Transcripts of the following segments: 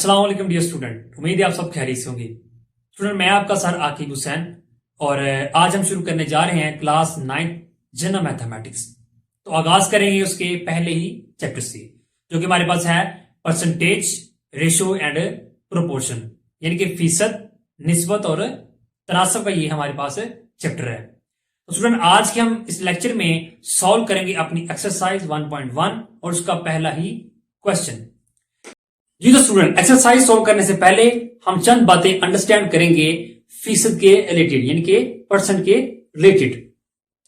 अस्सलाम वालेकुम dear student, उम्मीद है आप सब खैरियत से होंगे। स्टूडेंट, मैं आपका सर आकिब हुसैन और आज हम शुरू करने जा रहे हैं क्लास 9 जनरल मैथमेटिक्स। तो आगाज करेंगे उसके पहले ही चैप्टर से, जो कि हमारे पास है परसेंटेज, रेशो एंड प्रोपोर्शन, यानी कि फीसद, निस्बत और तनासब का ये हमारे पास चैप्टर है। तो स्टूडेंट, आज के हम इस लेक्चर में सॉल्व करेंगे अपनी एक्सरसाइज 1.1 और उसका पहला ही क्वेश्चन। जी तो स्टूडेंट, एक्सरसाइज सॉल्व करने से पहले हम चंद बातें अंडरस्टैंड करेंगे फीसद के रिलेटेड, यानी कि परसेंट के रिलेटेड।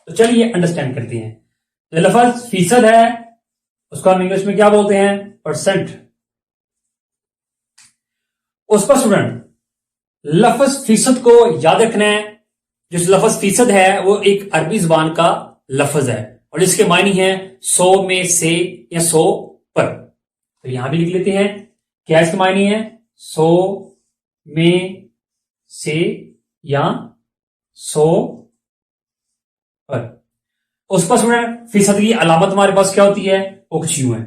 तो चलिए अंडरस्टैंड करते हैं। तो लफ्ज फीसद है, उसको हम इंग्लिश में क्या बोलते हैं? परसेंट। उस पर स्टूडेंट लफ्ज फीसद को याद रखना है। जो लफ्ज फीसद है वो एक अरबी जुबान का लफ्ज है और इसके मायने हैं 100 में से या 100 पर। तो यहां भी लिख लेते हैं, क्या इसके मायने है? 100 में से या 100 पर। उस पर स्टूडेंट फीसद की अलामत हमारे पास क्या होती है? वो कुछ यूं है।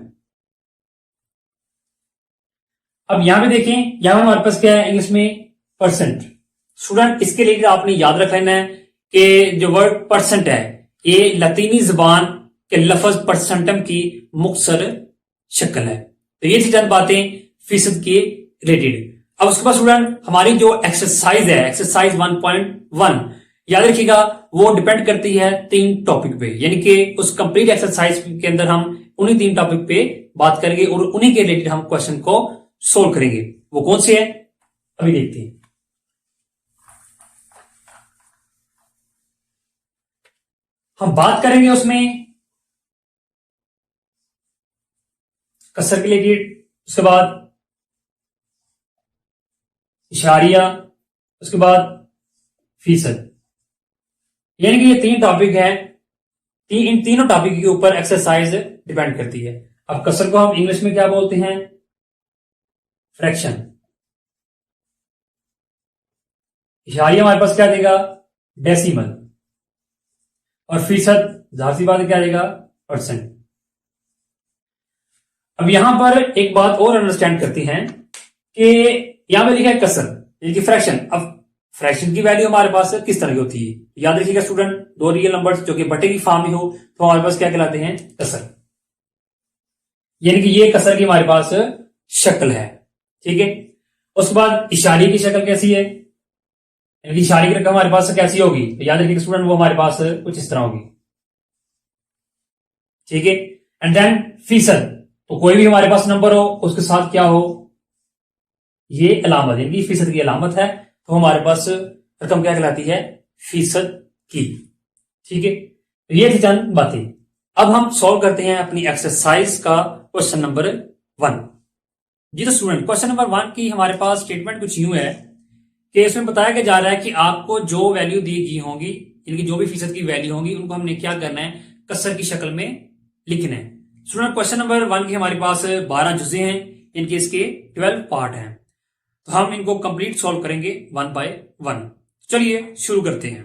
अब यहां भी देखें, यहां हमारे पास क्या है इंग्लिश में? परसेंट। स्टूडेंट, इसके लिए आपने याद रख लेना है कि जो वर्ड परसेंट है ये लतीनी जुबान के लफ्ज परसेंटम की मुख्तसर शक्ल है। तो ये थी चंद बातें फीसद के रिलेटेड। अब उसके बाद स्टूडेंट हमारी जो एक्सरसाइज है, एक्सरसाइज 1.1, याद रखिएगा वो डिपेंड करती है 3 टॉपिक पे, यानी कि उस कंप्लीट एक्सरसाइज के अंदर हम उन्हीं 3 टॉपिक पे बात करेंगे और उन्हीं के रिलेटेड हम क्वेश्चन को सोल्व करेंगे। वो कौन से है अभी देखते हैं। हम बात करेंगे उसमें कसर के रिलेटेड, उसके बाद इशारिया, उसके बाद फीसद, यानी कि ये 3 टॉपिक है। इन तीनों टॉपिक के ऊपर एक्सरसाइज डिपेंड करती है। अब कसर को हम इंग्लिश में क्या बोलते हैं? फ्रैक्शन। इशारिया हमारे पास क्या देगा? डेसिमल। और फीसद जाहिर सी बात है क्या देगा? परसेंट। अब यहां पर एक बात और अंडरस्टैंड करते हैं कि यहां पे लिखा है कसर, यानी कि फ्रैक्शन। अब फ्रैक्शन की वैल्यू हमारे पास किस तरह की होती है? याद रखिएगा स्टूडेंट, 2 रियल नंबर्स जो कि बटे की फॉर्म में हो तो हमारे पास क्या कहलाते हैं? कसर। यानी कि ये कसर की हमारे पास शक्ल है, ठीक है। उसके बाद इशारे की शक्ल कैसी है? यानी कि इशारे की रकम हमारे पास कैसी होगी? तो याद रखिएगा स्टूडेंट, वो हमारे पास कुछ इस तरह होगी, ठीक है। एंड देन फीसद, तो कोई भी हमारे पास नंबर हो उसके साथ क्या हो? ये अलामत, यानी कि फीसद की अलामत है, तो हमारे पास रकम क्या कहलाती है? फीसद की, ठीक है। तो ये थी चंद बातें। अब हम सॉल्व करते हैं अपनी एक्सरसाइज का क्वेश्चन नंबर 1। जी तो स्टूडेंट, क्वेश्चन नंबर 1 की हमारे पास स्टेटमेंट कुछ यूं है कि इसमें बताया जा रहा है कि आपको जो वैल्यू दी गई होंगी, यानी कि जो भी फीसद की वैल्यू होंगी, उनको हमने क्या करना है? कसर की शक्ल में लिखना है। स्टूडेंट, क्वेश्चन नंबर 1 की हमारे पास 12 जुजे हैं, इनके इसके 12 पार्ट हैं। तो हम इनको कंप्लीट सॉल्व करेंगे 1 बाय 1। चलिए शुरू करते हैं।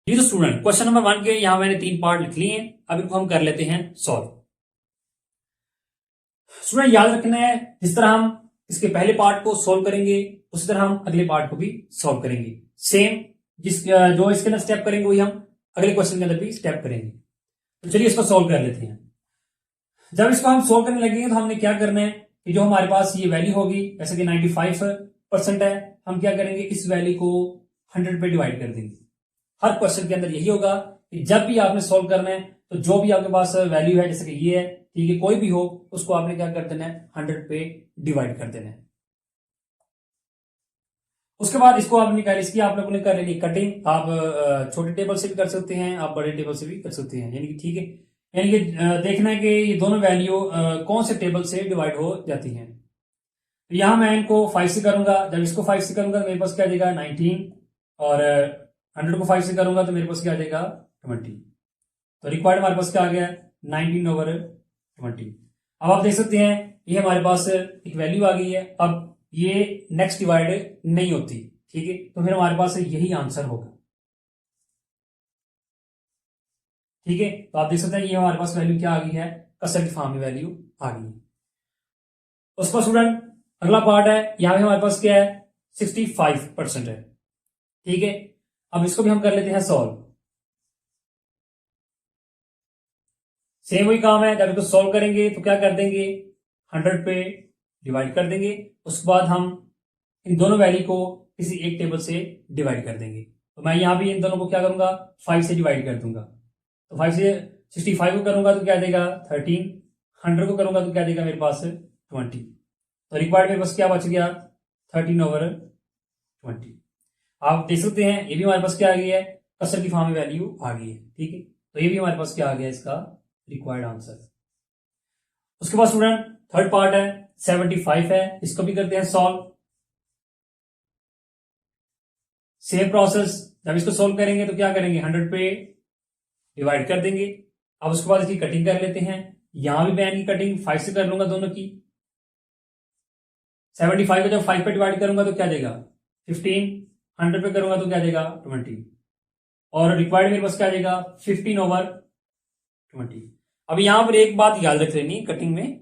ये तो स्टूडेंट क्वेश्चन नंबर 1 के यहां मैंने 3 पार्ट लिख लिए हैं, अब इनको हम कर लेते हैं सॉल्व। स्टूडेंट, याद रखना है जिस तरह हम इसके पहले पार्ट को सॉल्व करेंगे उसी तरह हम अगले पार्ट को भी सॉल्व करेंगे। सेम जो इसके अंदर स्टेप करेंगे वही हम अगले क्वेश्चन के अंदर भी स्टेप करेंगे। तो चलिए इसको सॉल्व कर लेते हैं। जब इसको हम सोल्व करने लगेंगे तो हमने क्या करना है कि जो हमारे पास ये वैल्यू होगी, जैसे कि 95% है, हम क्या करेंगे? इस वैल्यू को 100 पे डिवाइड कर देंगे। हर क्वेश्चन के अंदर यही होगा कि जब भी आपने सोल्व करना है तो जो भी आपके पास वैल्यू है, जैसे कि ये है, ठीक है, कोई भी हो, उसको आपने क्या कर देना है? 100 पे डिवाइड कर देना है। उसके बाद इसको आप निकाल, इसकी आप लोगों ने कर लेनी कटिंग। आप छोटे टेबल से भी कर सकते हैं, आप बड़े टेबल से भी कर सकते हैं, यानी कि ठीक है। यानी कि देखना है कि ये दोनों वैल्यू कौन से टेबल से डिवाइड हो जाती हैं। तो यहां मैं इनको 5 से करूंगा। जब इसको 5 से करूंगा तो मेरे पास क्या आ जाएगा? 19, और 100 को 5 से करूंगा तो मेरे पास क्या आ जाएगा? 20। तो रिक्वायर्ड हमारे पास क्या आ गया? 19/20। अब आप देख सकते हैं ये हमारे पास एक वैल्यू आ गई है। अब ये नेक्स्ट डिवाइड नहीं होती, ठीक है, तो फिर हमारे पास यही आंसर होगा, ठीक है। तो आप देख सकते हैं ये हमारे पास वैल्यू क्या आ गई है? कसर की फॉर्म में वैल्यू आ गई है। उसको स्टूडेंट अगला पार्ट है, यहां पे हमारे पास क्या है, 65% है। ठीक है, अब इसको भी हम कर लेते हैं सॉल्व। सेम वही काम है, जब इसको सॉल्व करेंगे तो क्या कर देंगे, 100 पे डिवाइड कर देंगे, उसके बाद हम इन दोनों वैल्यू को किसी एक टेबल से डिवाइड कर देंगे। तो मैं यहां भी इन दोनों को क्या करूंगा, 5 से डिवाइड कर दूंगा। तो 5 से 65 को करूंगा तो क्या देगा 13, 100 को करूंगा तो क्या देगा मेरे पास 20। तो रिक्वायर्ड मेरे पास क्या बच गया, 13/20। आप देख सकते हैं ये भी हमारे पास क्या आ गई है, कसर की फॉर्म में वैल्यू आ गई है। ठीक है, तो ये भी हमारे पास क्या आ गया इसका रिक्वायर्ड आंसर। उसके बाद स्टूडेंट थर्ड पार्ट है, 75 है, इसको भी करते हैं सॉल्व। सेम प्रोसेस, जब इसको सॉल्व करेंगे तो क्या करेंगे, 100 पे डिवाइड कर देंगे। अब उसके बाद इसकी कटिंग कर लेते हैं। यहां भी मैं इनकी कटिंग 5 से कर लूंगा दोनों की। 75 को जब 5 पे डिवाइड करूंगा तो क्या देगा 15, 100 पे करूंगा तो क्या देगा 20, और रिक्वायर्ड मेरे पास क्या देगा 15/20। अब यहां पर एक बात याद रख लेनी कटिंग में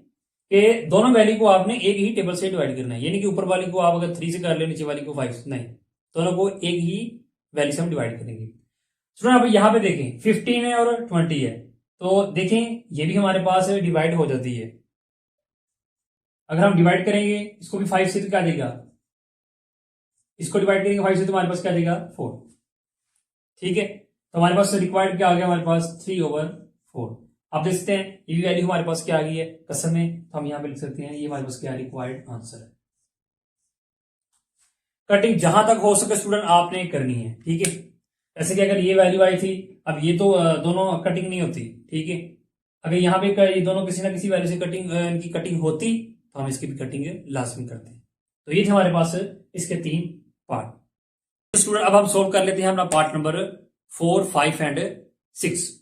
कि दोनों वैल्यू को आपने एक ही टेबल से डिवाइड करना है, यानी कि ऊपर वाली को आप अगर 3 से कर ले, नीचे वाली को 5, नहीं, दोनों को एक ही वैल्यू से हम डिवाइड करेंगे। सुनो अब यहां पे देखें 15 है और 20 है, तो देखें ये भी हमारे पास डिवाइड हो जाती है। अगर हम डिवाइड करेंगे इसको भी 5 से तो क्या देगा, इसको डिवाइड करेंगे 5 से तो हमारे पास क्या देगा 4। ठीक है, तो हमारे पास रिक्वायर्ड क्या आ गया, हमारे पास 3/4। आप देख सकते हैं ये भी वैल्यू हमारे पास क्या आ गई है कसम में, तो हम यहां पे लिख सकते हैं ये हमारे पास क्या रिक्वायर्ड आंसर है। कटिंग जहां तक हो सके स्टूडेंट आपने करनी है। ठीक है, जैसे कि अगर ये वैल्यू आई थी, अब ये तो दोनों कटिंग नहीं होती। ठीक है, अगर यहाँ पे ये दोनों किसी ना किसी वैल्यू से कटिंग इनकी कटिंग होती तो हम इसकी भी कटिंग लाजमी करते हैं। तो ये थे हमारे पास इसके 3 पार्ट। तो स्टूडेंट अब हम सोल्व कर लेते हैं अपना पार्ट नंबर 4, 5 एंड 6।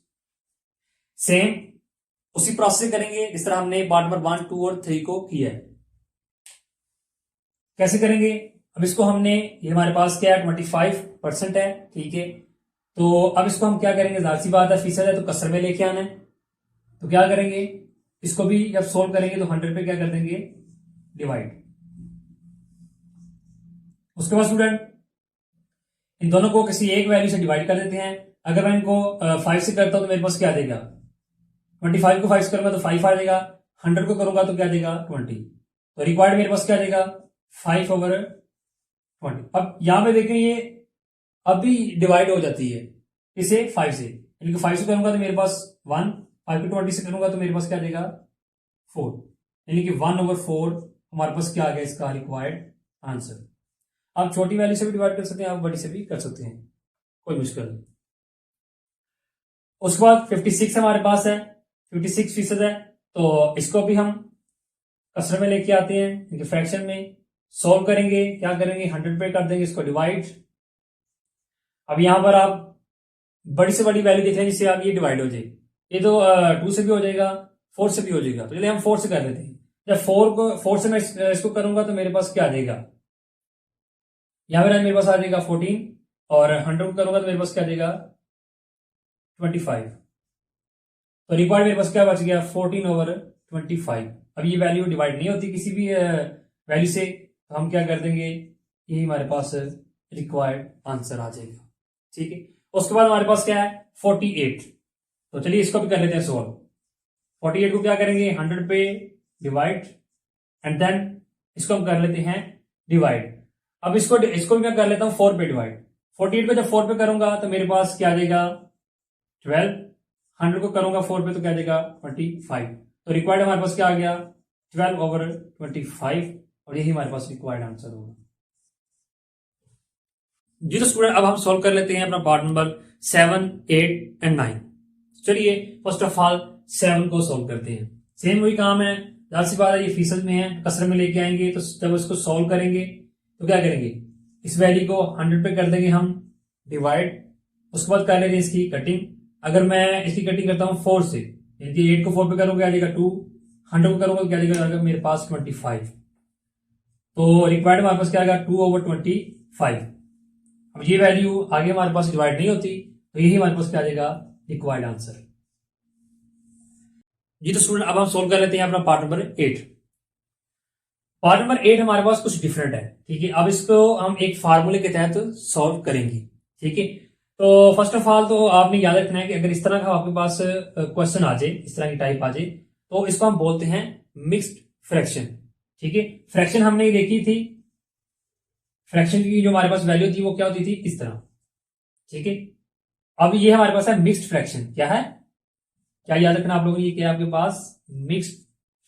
सेम उसी प्रोसेस करेंगे जिस तरह हमने पार्ट नंबर 1, 2 और 3 को किया है। कैसे करेंगे, अब इसको हमने, ये हमारे पास क्या है 25% है। ठीक है, तो अब इसको हम क्या करेंगे, जाहिर सी बात है फीसद है तो कसर में लेके आना है। तो क्या करेंगे, इसको भी जब सोल्व करेंगे तो 100 पे क्या कर देंगे डिवाइड। उसके बाद स्टूडेंट इन दोनों को किसी एक वैल्यू से डिवाइड कर देते हैं। अगर मैं इनको 5 से करता हूं तो मेरे पास क्या देगा, 25 को 5 से करूंगा तो 5 आ जाएगा, 100 को करूंगा तो क्या देगा 20। तो रिक्वायर्ड मेरे पास क्या देगा 5/20। अब यहां पे देखें ये अभी डिवाइड हो जाती है इसे 5 से, यानी कि 5 से करूंगा तो मेरे पास 1, 5 को 20 से करूंगा तो मेरे पास क्या देगा 4, यानी कि 1/4 हमारे पास क्या आ गया इसका रिक्वायर्ड आंसर। आप छोटी वैल्यू से भी डिवाइड कर सकते हैं, आप बड़ी से भी कर सकते हैं, कोई मुश्किल नहीं। उसके बाद 56 हमारे पास है, 56% है, तो इसको भी हम कसर में लेके आते हैं, फ्रैक्शन में सॉल्व करेंगे। क्या करेंगे 100 पे कर देंगे इसको डिवाइड। अब यहां पर आप बड़ी से बड़ी वैल्यू देख रहे हैं जिससे आप ये डिवाइड हो जाए, ये तो 2 से भी हो जाएगा, 4 से भी हो जाएगा, तो चलिए हम 4 से कर लेते हैं। जब 4 से मैं इसको करूंगा तो मेरे पास क्या आ जाएगा, यहां पर मेरे पास आ जाएगा 14, और 100 को करूंगा तो मेरे पास क्या देगा 25। तो रिक्वायर्ड मेरे पास क्या बच गया 14/25। अब ये वैल्यू डिवाइड नहीं होती किसी भी वैल्यू से, तो हम क्या कर देंगे, ये हमारे पास रिक्वायर्ड आंसर आ जाएगा। ठीक है, उसके बाद हमारे पास क्या है 48। तो चलिए इसको भी कर लेते हैं सॉल्व। 48 को क्या करेंगे 100 पे डिवाइड, एंड देन इसको हम कर लेते हैं डिवाइड। अब इसको भी मैं कर लेता हूं 4 पे डिवाइड। 48 को जब 4 पे करूंगा तो मेरे पास क्या देगा 12, 100 को करूंगा 4 पे तो क्या देगा 25। तो रिक्वायर्ड हमारे पास क्या आ गया 12/25, और यही हमारे पास रिक्वायर्ड आंसर होगा। जी तो स्टूडेंट अब हम सॉल्व कर लेते हैं अपना पार्ट नंबर 7, 8 एंड 9। चलिए फर्स्ट ऑफ ऑल 7 को सॉल्व करते हैं। सेम वही काम है, जाहिर सी बात है ये फीसद में है, कसर में लेके आएंगे। तो जब इसको सॉल्व करेंगे तो क्या करेंगे, इस वैल्यू को 100 पे कर देंगे हम डिवाइड। उसके बाद कर लेंगे इसकी कटिंग। अगर मैं इसकी कटिंग करता हूं 4 से, यानी 8 को 4 पे करूंगा क्या देगा 2, 100 को करूंगा क्या देगा मेरे पास 25। तो रिक्वायर्ड हमारे पास क्या आएगा 2/25। अब ये वैल्यू आगे हमारे पास डिवाइड नहीं होती, तो यही हमारे पास क्या देगा रिक्वायर्ड आंसर। जी तो स्टूडेंट अब हम सोल्व कर लेते हैं अपना पार्ट नंबर 8। पार्ट नंबर 8 हमारे पास कुछ डिफरेंट है, ठीक है। अब इसको हम एक फार्मूले के तहत सॉल्व करेंगे, ठीक है। तो फर्स्ट ऑफ ऑल तो आपने याद रखना है कि अगर इस तरह का आपके पास क्वेश्चन आ जाए, इस तरह की टाइप आ जाए, तो इसको हम बोलते हैं मिक्स्ड फ्रैक्शन, ठीक है। फ्रैक्शन हमने देखी थी, फ्रैक्शन की जो हमारे पास वैल्यू थी वो क्या होती थी, इस तरह, ठीक है। अब ये हमारे पास है मिक्स्ड फ्रैक्शन, क्या है, क्या याद रखना आप लोगों ने, ये क्या है आपके पास, मिक्स्ड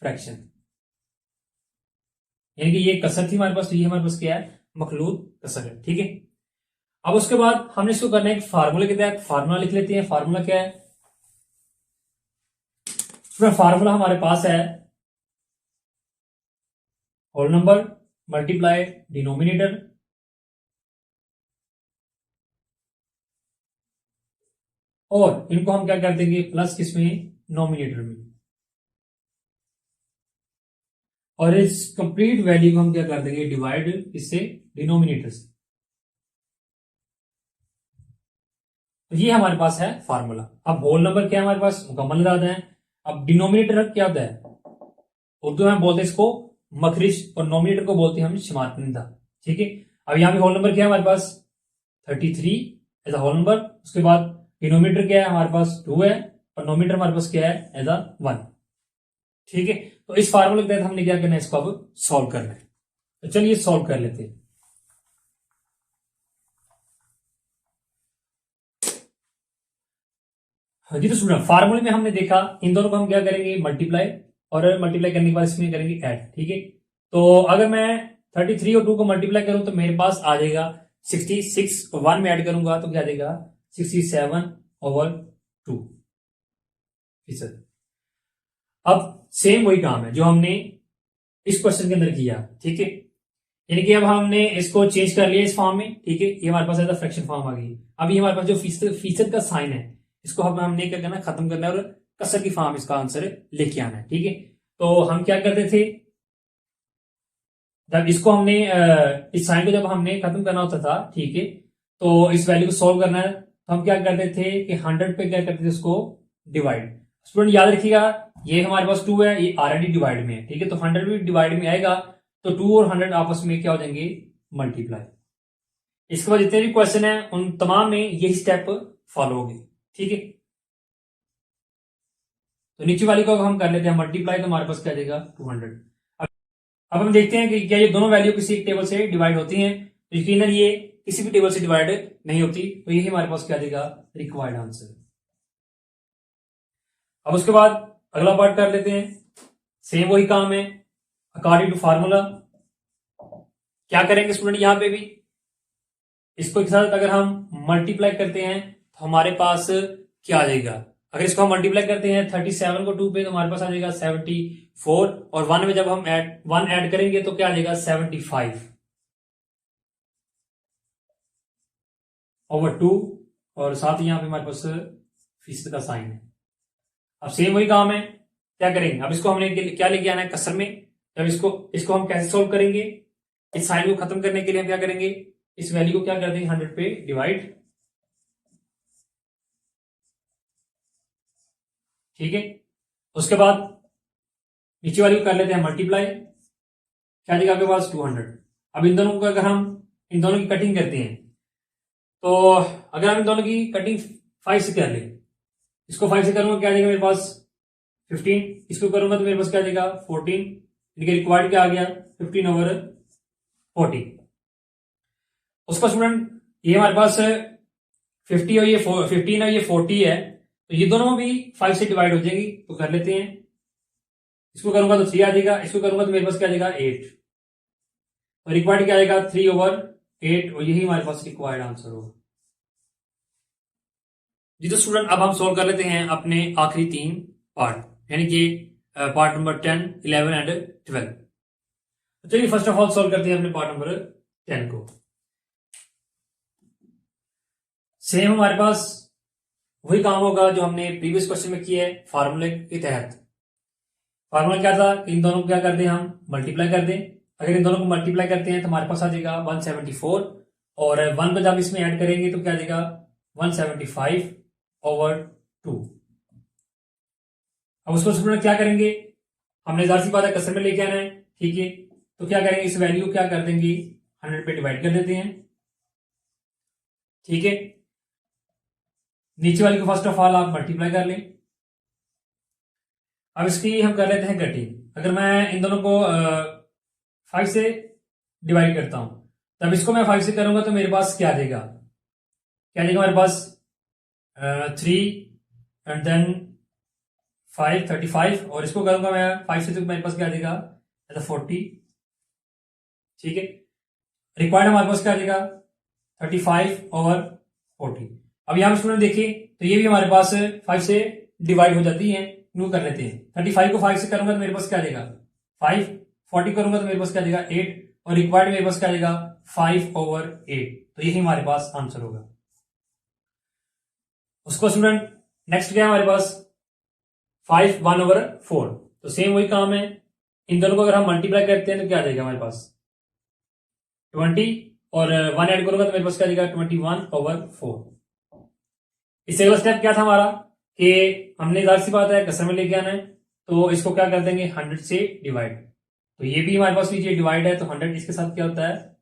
फ्रैक्शन, यानी कि ये कसर थी हमारे पास, तो ये हमारे पास क्या है, मखलूत कसर है, ठीक है। अब उसके बाद हमने इसको करना है एक फार्मूले के तहत, फार्मूला लिख लेते हैं। फार्मूला क्या है, फार्मूला हमारे पास है होल नंबर मल्टीप्लाई डिनोमिनेटर और इनको हम क्या कर देंगे, प्लस किसमें, नोमिनेटर में, और इस कंप्लीट वैल्यू को हम क्या कर देंगे, डिवाइड इससे, डिनोमिनेटर से। तो ये हमारे पास है फार्मूला। अब होल नंबर क्या है हमारे पास, मुकम्मल इरादा है। अब डिनोमिनेटर क्या होता है, उर्दू में बोलते हैं इसको मखरिज, और नोमिनेटर को बोलते हैं हम शमातनिंदा, ठीक है। अब यहाँ पे होल नंबर क्या है हमारे पास, 33 एज अ होल नंबर। उसके बाद डिनोमिनेटर क्या है हमारे पास, 2 है, और नोमिनेटर हमारे पास क्या है, एज अ 1, ठीक है। तो इस फार्मूले के तहत हमने क्या करना है, इसको अब सॉल्व करना है। तो चलिए सॉल्व कर लेते हैं। जी तो स्टूडेंट, फार्मूले में हमने देखा इन दोनों को हम क्या करेंगे, मल्टीप्लाई, और मल्टीप्लाई करने के बाद इसमें करेंगे ऐड, ठीक है। तो अगर मैं 33 और 2 को मल्टीप्लाई करूं तो मेरे पास आ जाएगा 66, और 1 में ऐड करूंगा तो क्या आ जाएगा, 67/2 फीसद। अब सेम वही काम है जो हमने इस क्वेश्चन के अंदर किया, ठीक है। यानी कि अब हमने इसको चेंज कर लिया इस फॉर्म में, ठीक है। ये हमारे पास ऐसा फ्रैक्शन फॉर्म आ गई। अब ये हमारे पास जो फीसद फीसद का साइन है, इसको हमने क्या करना है, खत्म करना है, और कसर की फॉर्म इसका आंसर लेके आना है, ठीक है। तो हम क्या करते थे, जब इसको हमने इस साइन को जब हमने खत्म करना होता था, ठीक है, तो इस वैल्यू को सोल्व करना है, तो हम क्या करते थे कि 100 पे क्या करते थे, उसको डिवाइड। स्टूडेंट याद रखिएगा, ये हमारे पास 2 है, ये ऑलरेडी डिवाइड में है, ठीक है। तो 100 भी डिवाइड में आएगा, तो 2 और 100 आपस में क्या हो जाएंगे, मल्टीप्लाई। इसके बाद जितने भी क्वेश्चन है उन तमाम में यही स्टेप फॉलो होगी, ठीक है। तो नीचे वाली को हम कर लेते हैं मल्टीप्लाई, तो हमारे पास क्या आ जाएगा, 200। अब हम देखते हैं कि क्या ये दोनों वैल्यू किसी एक टेबल से डिवाइड होती हैं, तो यकीनन ये किसी भी टेबल से डिवाइड नहीं होती, तो यही हमारे पास क्या देगा, रिक्वायर्ड आंसर। अब उसके बाद अगला पार्ट कर लेते हैं, सेम वही काम है, अकॉर्डिंग टू फार्मूला। क्या करेंगे स्टूडेंट, यहां पे भी इसको एक साथ अगर हम मल्टीप्लाई करते हैं तो हमारे पास क्या आ जाएगा, अगर इसको हम मल्टीप्लाई करते हैं 37 को 2 पे, तो हमारे पास आ जाएगा 74, और 1 में जब हम 1 ऐड करेंगे तो क्या आ जाएगा, 75/2, और साथ ही यहां पे हमारे पास फीसद का साइन है। अब सेम वही काम है, क्या करेंगे, अब इसको हमने क्या लेके आना है, कसर में। जब इसको इसको हम कैसे सोल्व करेंगे, इस साइन को खत्म करने के लिए हम क्या करेंगे, इस वैल्यू को क्या कर देंगे, 100 पे डिवाइड, ठीक है। उसके बाद नीचे वाली को कर लेते हैं मल्टीप्लाई, क्या देगा आपके पास, 200। अब इन दोनों को अगर हम इन दोनों की कटिंग करते हैं, तो अगर हम इन दोनों की कटिंग 5 से कर ले, इसको 5 से करूंगा क्या आ जाएगा मेरे पास, 15, इसको करूंगा तो मेरे पास क्या आ जाएगा, 14, इनके रिक्वायर्ड क्या आ गया, 15/40। उसका स्टूडेंट ये हमारे पास 50 और ये 15 और ये 40 है, तो ये दोनों भी 5 से डिवाइड हो जाएगी, तो कर लेते हैं। इसको करूंगा तो 3 आ जाएगा, इसको करूंगा तो मेरे पास क्या आ जाएगा, 8, और रिक्वायर्ड क्या आएगा, 3/8, और यही हमारे पास रिक्वायर्ड आंसर होगा। जी तो स्टूडेंट, अब हम सोल्व कर लेते हैं अपने आखिरी 3 पार्ट, यानी कि पार्ट नंबर 10, 11 एंड 12। तो चलिए फर्स्ट ऑफ ऑल सोल्व करते हैं अपने पार्ट नंबर 10 को। सेम हमारे पास वही काम होगा जो हमने प्रीवियस क्वेश्चन में किया है, फार्मूले के तहत। फार्मूला क्या था, इन दोनों को क्या कर दें, हम मल्टीप्लाई कर दें। अगर इन दोनों को मल्टीप्लाई करते हैं तो हमारे पास आ जाएगा 174, और 1 को जब इसमें ऐड करेंगे तो क्या आ जाएगा, 175/2। अब उसको स्टूडेंट क्या करेंगे, हमने जाहिर सी बात है कसर में लेके आना है, ठीक है। तो क्या करेंगे, इस वैल्यू को क्या कर देंगे, 100 पे डिवाइड कर देते हैं। ठीक है, नीचे वाली को फर्स्ट ऑफ ऑल आप मल्टीप्लाई कर लें। अब इसकी हम कर लेते हैं कटिंग। अगर मैं इन दोनों को 5 से डिवाइड करता हूं, तब इसको मैं 5 से करूंगा तो मेरे पास क्या आ जाएगा, क्या आ जाएगा मेरे पास 3 एंड देन 5 35, और इसको करूंगा मैं 5 से तो मेरे पास क्या आ जाएगा 40। ठीक है, रिक्वायर्ड हमारे पास क्या आ जाएगा 35/40। अब यहां पर स्टूडेंट देखिए तो ये भी हमारे पास 5 से डिवाइड हो जाती है, न्यू कर लेते हैं। 35 को 5 से करूंगा तो मेरे पास क्या आ जाएगा 5, 40 करूंगा तो मेरे पास क्या आ जाएगा 8, और रिक्वायर्ड मेरे पास क्या आ जाएगा 5/8। तो यही हमारे पास आंसर होगा। उसको स्टूडेंट नेक्स्ट क्या है हमारे पास 5 1/4। तो सेम वही काम है, इन दोनों को अगर हम मल्टीप्लाई करते हैं तो क्या आ जाएगा हमारे पास 20, और 1 ऐड करूंगा तो मेरे पास क्या आ जाएगा 21/4। इससे अगला स्टेप क्या था हमारा कि हमने जाहिर सी बात है कसर में लेके आना है, तो इसको क्या कर देंगे 100 से डिवाइड। तो ये भी हमारे पास नीचे डिवाइड है, तो 100 इसके साथ क्या होता है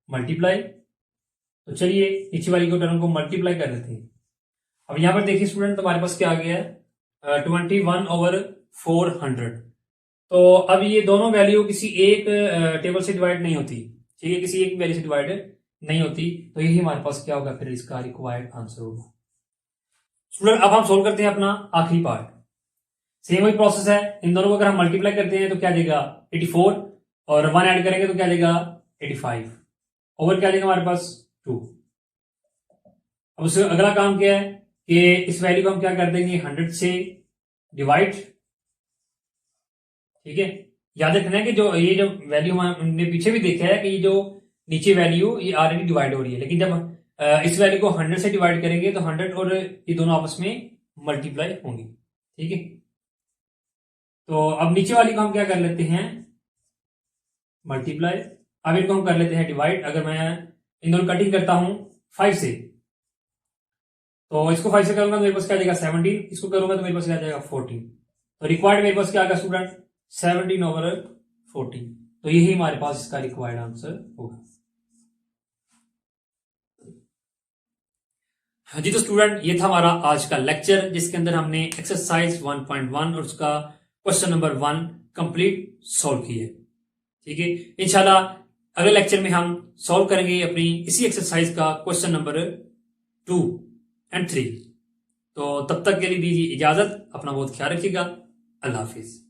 मल्टीप्लाई। तो चलिए नीचे वाली को टर्म को मल्टीप्लाई कर देते हैं। अब यहां पर देखिए स्टूडेंट, तो हमारे पास क्या आ गया है 21/400। तो अब ये दोनों वैल्यू किसी एक टेबल से डिवाइड नहीं होती, ठीक है, किसी एक वैल्यू से डिवाइड नहीं होती, तो यही हमारे पास क्या होगा फिर इसका रिक्वायर्ड आंसर होगा। स्टूडेंट अब हम सोल्व करते हैं अपना आखिरी पार्ट। सेम वही प्रोसेस है, इन दोनों को अगर हम मल्टीप्लाई करते हैं तो क्या देगा 84, और 1 ऐड करेंगे तो क्या देगा 85, ओवर क्या देगा हमारे पास 2। अब उससे अगला काम क्या है कि इस वैल्यू को हम क्या कर देंगे 100 से डिवाइड। ठीक है, याद रखना है कि जो ये जो वैल्यू हमने पीछे भी देखा है कि ये जो नीचे वैल्यू ये ऑलरेडी डिवाइड हो रही है, लेकिन जब इस वैल्यू को 100 से डिवाइड करेंगे तो 100 और ये दोनों आपस में मल्टीप्लाई होंगे। ठीक है, तो अब नीचे वाली को हम क्या कर लेते हैं मल्टीप्लाई, अब इनको हम कर लेते हैं डिवाइड। अगर मैं इन दोनों कटिंग करता हूं 5 से, तो इसको 5 से करूंगा तो मेरे पास क्या जाएगा 17, इसको करूंगा तो मेरे पास क्या जाएगा 14। तो रिक्वायर्ड मेरे पास क्या आएगा स्टूडेंट 17/14। तो यही हमारे पास इसका रिक्वायर्ड आंसर होगा। हाँ जी, तो स्टूडेंट ये था हमारा आज का लेक्चर, जिसके अंदर हमने एक्सरसाइज 1.1 और उसका क्वेश्चन नंबर 1 कंप्लीट सॉल्व किए। ठीक है, इंशाल्लाह अगले लेक्चर में हम सॉल्व करेंगे अपनी इसी एक्सरसाइज का क्वेश्चन नंबर 2 और 3। तो तब तक के लिए दीजिए इजाजत, अपना बहुत ख्याल रखिएगा, अल्लाह हाफिज।